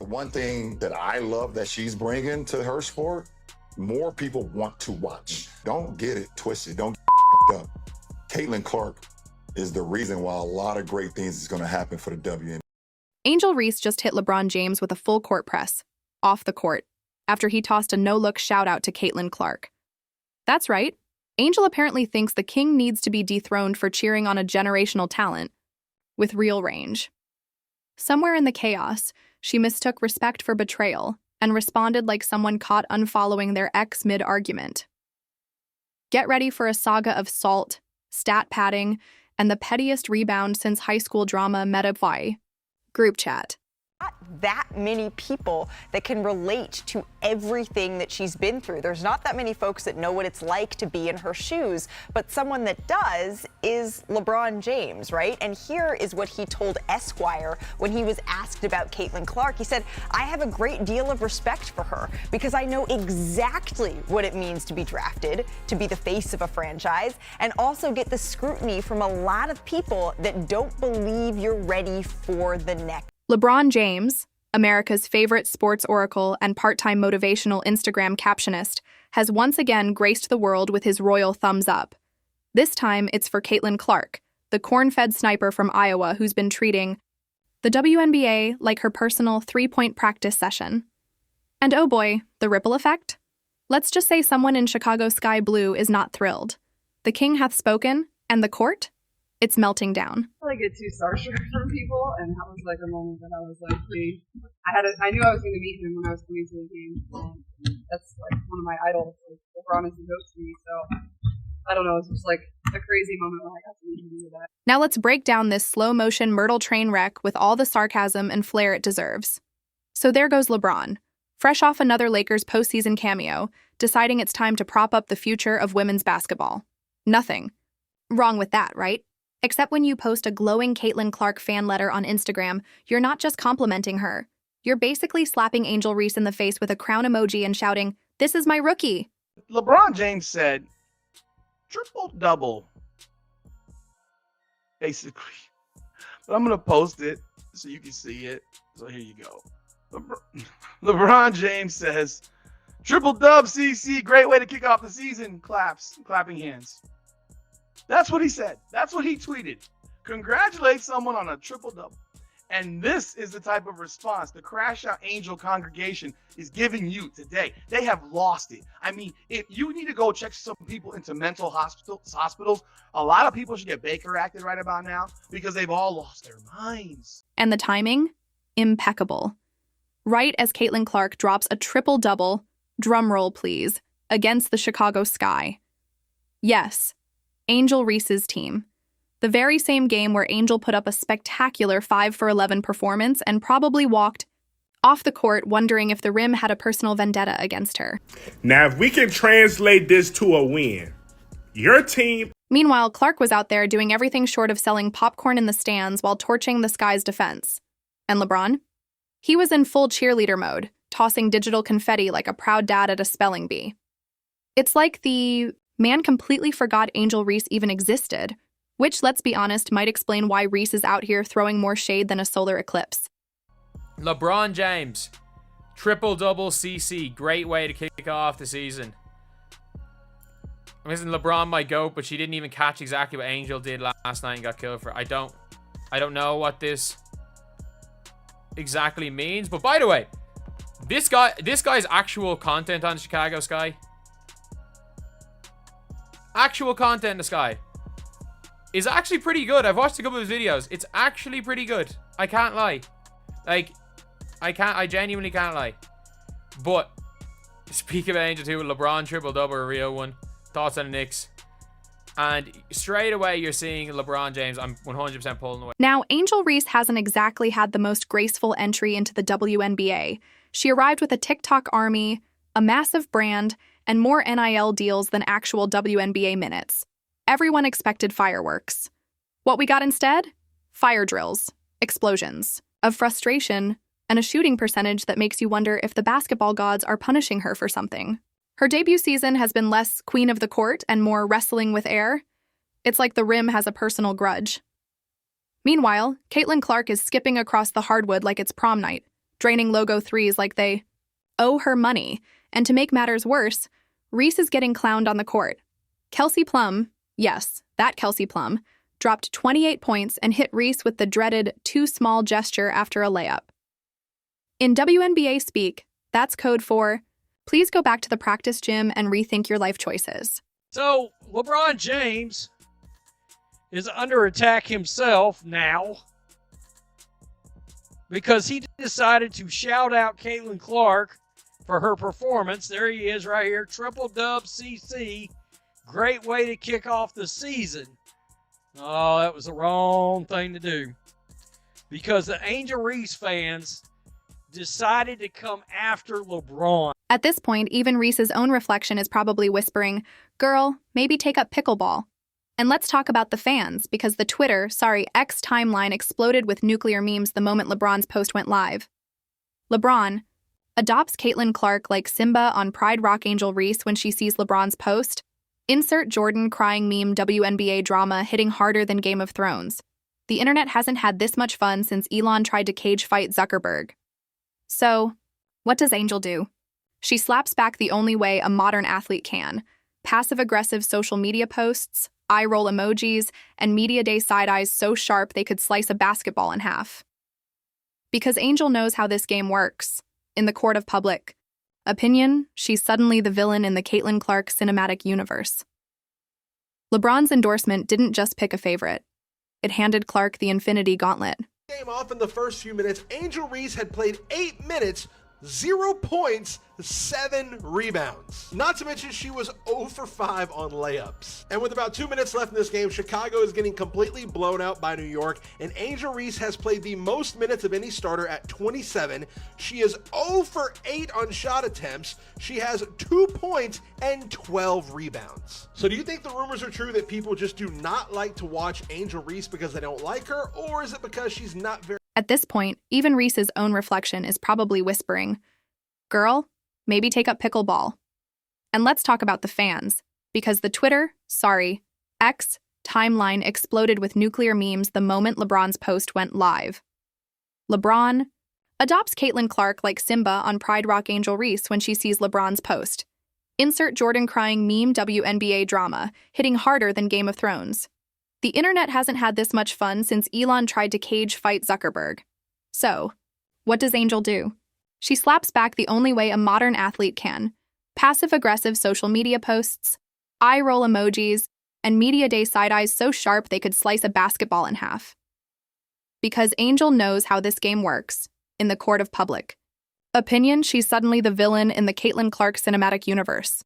The one thing that I love that she's bringing to her sport, more people want to watch. Don't get it twisted. Don't get up. Caitlin Clark is the reason why a lot of great things is going to happen for the WNBA. Angel Reese just hit LeBron James with a full court press, off the court, after he tossed a no-look shout-out to Caitlin Clark. That's right. Angel apparently thinks the king needs to be dethroned for cheering on a generational talent with real range. Somewhere in the chaos, she mistook respect for betrayal and responded like someone caught unfollowing their ex mid-argument. Get ready for a saga of salt, stat padding, and the pettiest rebound since high school drama Metaply. Group chat. Not that many people that can relate to everything that she's been through. There's not that many folks that know what it's like to be in her shoes, but someone that does is LeBron James, right? And here is what he told Esquire when he was asked about Caitlin Clark. He said, "I have a great deal of respect for her because I know exactly what it means to be drafted, to be the face of a franchise, and also get the scrutiny from a lot of people that don't believe you're ready for the next." LeBron James, America's favorite sports oracle and part-time motivational Instagram captionist, has once again graced the world with his royal thumbs up. This time, it's for Caitlin Clark, the corn-fed sniper from Iowa who's been treating the WNBA like her personal three-point practice session. And oh boy, the ripple effect? Let's just say someone in Chicago sky blue is not thrilled. The king hath spoken, and the court? It's melting down. I get too starstruck from people, and that was like a moment that I was like, wait, I knew I was going to meet him when I was coming to the game. That's like one of my idols. Like, LeBron is the host to me, so I don't know. It's just like a crazy moment when I got to meet him with that. Now let's break down this slow-motion Myrtle train wreck with all the sarcasm and flair it deserves. So there goes LeBron, fresh off another Lakers postseason cameo, deciding it's time to prop up the future of women's basketball. Nothing wrong with that, right? Except when you post a glowing Caitlin Clark fan letter on Instagram, you're not just complimenting her. You're basically slapping Angel Reese in the face with a crown emoji and shouting, "This is my rookie." LeBron James said, triple-double, basically. But I'm going to post it so you can see it. So here you go. LeBron James says, triple-dub, CC, great way to kick off the season. Claps, clapping hands. That's what he said. That's what he tweeted. Congratulate someone on a triple-double. And this is the type of response the Crash Out Angel congregation is giving you today. They have lost it. I mean, if you need to go check some people into mental hospitals, a lot of people should get Baker acted right about now because they've all lost their minds. And the timing? Impeccable. Right as Caitlin Clark drops a triple-double, drumroll please, against the Chicago sky. Yes, Angel Reese's team. The very same game where Angel put up a spectacular 5 for 11 performance and probably walked off the court wondering if the rim had a personal vendetta against her. Now, if we can translate this to a win, your team... Meanwhile, Clark was out there doing everything short of selling popcorn in the stands while torching the Sky's defense. And LeBron? He was in full cheerleader mode, tossing digital confetti like a proud dad at a spelling bee. It's like the man completely forgot Angel Reese even existed, which, let's be honest, might explain why Reese is out here throwing more shade than a solar eclipse. LeBron James, triple-double CC, great way to kick off the season. Isn't LeBron my GOAT, but she didn't even catch exactly what Angel did last night and got killed for it. I don't know what this exactly means, but by the way, this guy's actual content on Chicago Sky. Actual content in the Sky is actually pretty good. I've watched a couple of his videos. It's actually pretty good. I can't lie. Like, I genuinely can't lie. But, speak of Angel 2, LeBron triple-double, a real one. Thoughts on the Knicks. And straight away, you're seeing LeBron James. I'm 100% pulling away. Now, Angel Reese hasn't exactly had the most graceful entry into the WNBA. She arrived with a TikTok army, a massive brand, and more NIL deals than actual WNBA minutes. Everyone expected fireworks. What we got instead? Fire drills, explosions of frustration, and a shooting percentage that makes you wonder if the basketball gods are punishing her for something. Her debut season has been less queen of the court and more wrestling with air. It's like the rim has a personal grudge. Meanwhile, Caitlin Clark is skipping across the hardwood like it's prom night, draining logo threes like they owe her money. And to make matters worse, Reese is getting clowned on the court. Kelsey Plum, yes, that Kelsey Plum, dropped 28 points and hit Reese with the dreaded too small gesture after a layup. In WNBA speak, that's code for, please go back to the practice gym and rethink your life choices. So, LeBron James is under attack himself now because he decided to shout out Caitlin Clark for her performance. There he is right here, triple dub CC. Great way to kick off the season. Oh, that was the wrong thing to do because the Angel Reese fans decided to come after LeBron. At this point, even Reese's own reflection is probably whispering, girl, maybe take up pickleball. And let's talk about the fans, because the X timeline exploded with nuclear memes the moment LeBron's post went live. LeBron adopts Caitlin Clark like Simba on Pride Rock Angel Reese when she sees LeBron's post. Insert Jordan crying meme WNBA drama hitting harder than Game of Thrones. The internet hasn't had this much fun since Elon tried to cage fight Zuckerberg. So, what does Angel do? She slaps back the only way a modern athlete can. Passive-aggressive social media posts, eye-roll emojis, and media day side-eyes so sharp they could slice a basketball in half. Because Angel knows how this game works. In the court of public opinion, she's suddenly the villain in the Caitlin Clark cinematic universe. LeBron's endorsement didn't just pick a favorite. It handed Clark the Infinity Gauntlet. Game off in the first few minutes, Angel Reese had played 8 minutes, 0 points, 7 rebounds. Not to mention she was 0 for 5 on layups. And with about 2 minutes left in this game, Chicago is getting completely blown out by New York, and Angel Reese has played the most minutes of any starter at 27. She is 0 for 8 on shot attempts. She has 2 points and 12 rebounds. So do you think the rumors are true that people just do not like to watch Angel Reese because they don't like her, or is it because she's not very... At this point, even Reese's own reflection is probably whispering, girl, maybe take up pickleball. And let's talk about the fans, because the X timeline exploded with nuclear memes the moment LeBron's post went live. LeBron adopts Caitlin Clark like Simba on Pride Rock Angel Reese when she sees LeBron's post. Insert Jordan crying meme WNBA drama, hitting harder than Game of Thrones. The internet hasn't had this much fun since Elon tried to cage fight Zuckerberg. So, what does Angel do? She slaps back the only way a modern athlete can. Passive-aggressive social media posts, eye-roll emojis, and media day side-eyes so sharp they could slice a basketball in half. Because Angel knows how this game works, in the court of public opinion, she's suddenly the villain in the Caitlin Clark cinematic universe.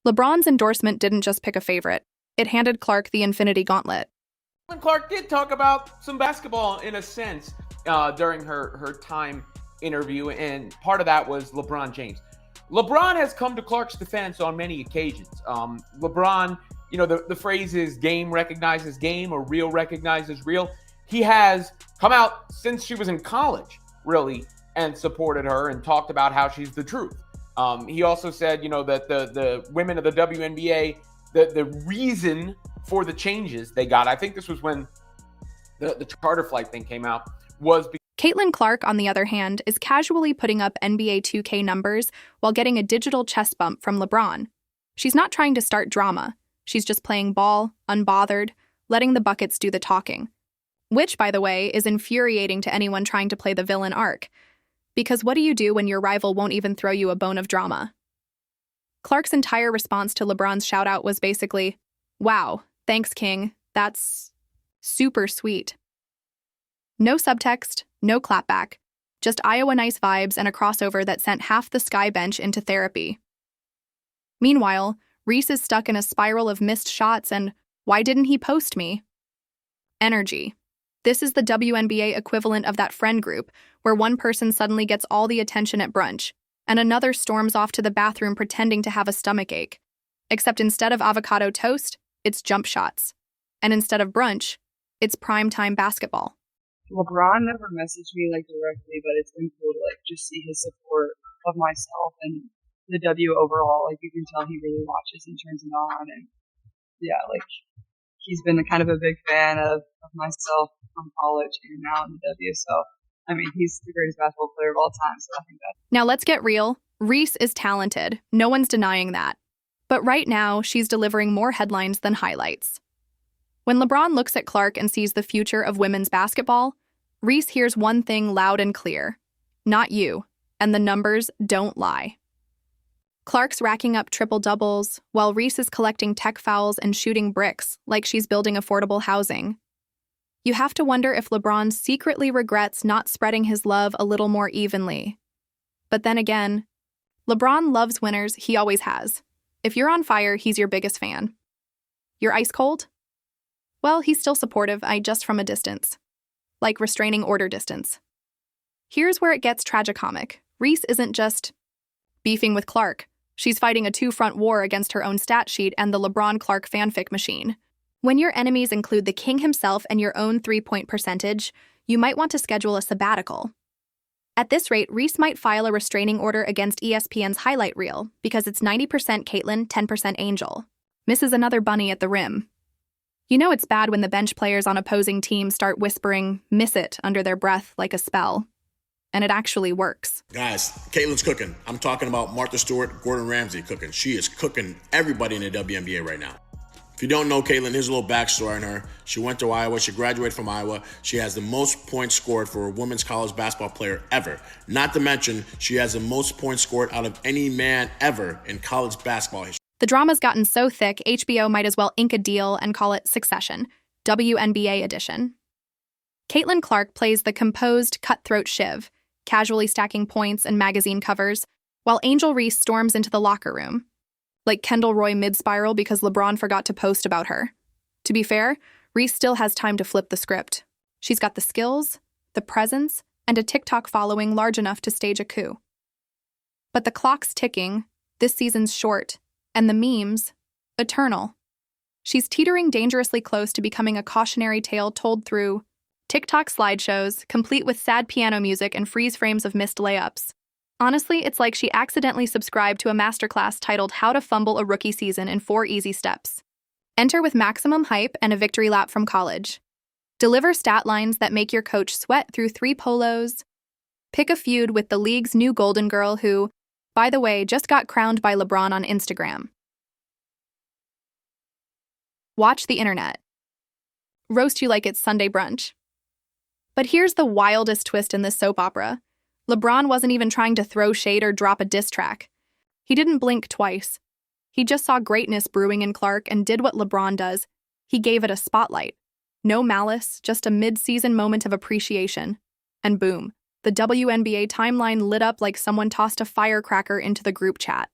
LeBron's endorsement didn't just pick a favorite. It handed Clark the Infinity Gauntlet. Clark did talk about some basketball in a sense during her time interview, and part of that was LeBron James. LeBron has come to Clark's defense on many occasions. LeBron, the phrase is game recognizes game or real recognizes real. He has come out since she was in college, really, and supported her and talked about how she's the truth. He also said, that the women of the WNBA, the reason for the changes they got, I think this was when the charter flight thing came out, was because Caitlin Clark, on the other hand, is casually putting up NBA 2K numbers while getting a digital chest bump from LeBron. She's not trying to start drama. She's just playing ball, unbothered, letting the buckets do the talking. Which, by the way, is infuriating to anyone trying to play the villain arc. Because what do you do when your rival won't even throw you a bone of drama? Clark's entire response to LeBron's shoutout was basically, wow, thanks, King. That's super sweet. No subtext, no clapback, just Iowa nice vibes and a crossover that sent half the Sky bench into therapy. Meanwhile, Reese is stuck in a spiral of missed shots and, why didn't he post me? Energy. This is the WNBA equivalent of that friend group, where one person suddenly gets all the attention at brunch, and another storms off to the bathroom pretending to have a stomachache. Except instead of avocado toast, it's jump shots. And instead of brunch, it's primetime basketball. LeBron never messaged me directly, but it's been cool to just see his support of myself and the W overall. You can tell he really watches and turns it on, and yeah, he's been kind of a big fan of myself from college and now in the W. So I mean, he's the greatest basketball player of all time, so I think that. Now let's get real. Reese is talented. No one's denying that. But right now, she's delivering more headlines than highlights. When LeBron looks at Clark and sees the future of women's basketball, Reese hears one thing loud and clear. Not you. And the numbers don't lie. Clark's racking up triple-doubles, while Reese is collecting tech fouls and shooting bricks like she's building affordable housing. You have to wonder if LeBron secretly regrets not spreading his love a little more evenly. But then again, LeBron loves winners, he always has. If you're on fire, he's your biggest fan. You're ice cold? Well, he's still supportive, just from a distance. Like restraining order distance. Here's where it gets tragicomic. Reese isn't just beefing with Clark. She's fighting a two-front war against her own stat sheet and the LeBron Clark fanfic machine. When your enemies include the king himself and your own three-point percentage, you might want to schedule a sabbatical. At this rate, Reese might file a restraining order against ESPN's highlight reel because it's 90% Caitlyn, 10% Angel. Misses another bunny at the rim. You know it's bad when the bench players on opposing teams start whispering, "miss it," under their breath like a spell. And it actually works. Guys, Caitlyn's cooking. I'm talking about Martha Stewart, Gordon Ramsay cooking. She is cooking everybody in the WNBA right now. If you don't know Caitlyn, here's a little backstory on her. She went to Iowa. She graduated from Iowa. She has the most points scored for a women's college basketball player ever. Not to mention, she has the most points scored out of any man ever in college basketball history. The drama's gotten so thick, HBO might as well ink a deal and call it Succession, WNBA edition. Caitlyn Clark plays the composed, cutthroat Shiv, casually stacking points and magazine covers, while Angel Reese storms into the locker room. Like Kendall Roy mid-spiral because LeBron forgot to post about her. To be fair, Reese still has time to flip the script. She's got the skills, the presence, and a TikTok following large enough to stage a coup. But the clock's ticking, this season's short, and the memes, eternal. She's teetering dangerously close to becoming a cautionary tale told through TikTok slideshows, complete with sad piano music and freeze frames of missed layups. Honestly, it's like she accidentally subscribed to a masterclass titled How to Fumble a Rookie Season in 4 Easy Steps. Enter with maximum hype and a victory lap from college. Deliver stat lines that make your coach sweat through 3 polos. Pick a feud with the league's new golden girl who, by the way, just got crowned by LeBron on Instagram. Watch the internet. Roast you like it's Sunday brunch. But here's the wildest twist in this soap opera. LeBron wasn't even trying to throw shade or drop a diss track. He didn't blink twice. He just saw greatness brewing in Clark and did what LeBron does. He gave it a spotlight. No malice, just a mid-season moment of appreciation. And boom, the WNBA timeline lit up like someone tossed a firecracker into the group chat.